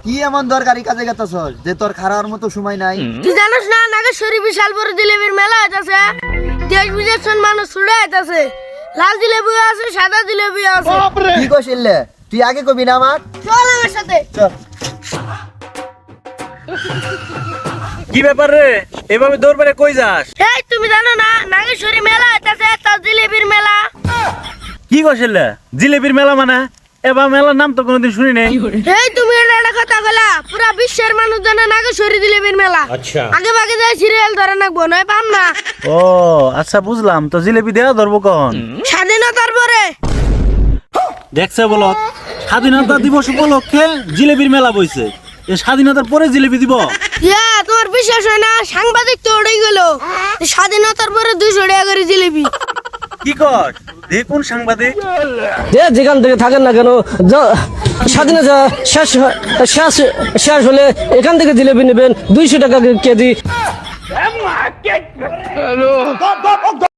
কি এমন দরকারি কাজে গেছস যে তোর খারার মতো সময় নাই? তুই জানিস না নাগেশ্বরী বিশাল বড় জিলেবির মেলা হইতাছে। দেশ বিদেশের মানুষ ছুটে আইতাছে। লাল জিলেবি আছে, সাদা জিলেবি আছে। কি কইছিলে? তুই আগে কবি না আমাক? চল আমার সাথে। চল। কি ব্যাপার রে, এভাবে দৌড় পেরে কই যাস? এই তুমি জানো না নাগেশ্বরী মেলা হইতাছে, তার জিলেবির মেলা। কি কইছিলে? জিলেবির মেলা মানে? এবার মেলার নাম তো কোনোদিন শুনি নাই। এই তুমি এটা কথা বলা, পুরা বিশ্বের মানুষ জানে নাগেশ্বরী জিলেবির মেলা। আচ্ছা। আগে ভাগে যাই সিরিয়াল ধরে নাকবো, নয় পাম না। ও আচ্ছা বুঝলাম, তো জিলেবি দেওয়া ধরবো কখন? স্বাধীনতার পরে। দেখছে বলো, স্বাধীনতা দিবস উপলক্ষে জিলেবির মেলা বইছে। এই স্বাধীনতার পরে জিলেবি দিব? ইয়া তোমার বিশ্বাস হয় না? সাংবাদিক তো উড়ে গেল। স্বাধীনতার পরে 200 টাকা করে জিলেবি। কি কর দেখুন সাংবাদিক, যে যেখান থেকে থাকেন না কেন, স্বাধীনতা শেষ হলে এখান থেকে জিলেবি নেবেন 200 টাকা কেজি।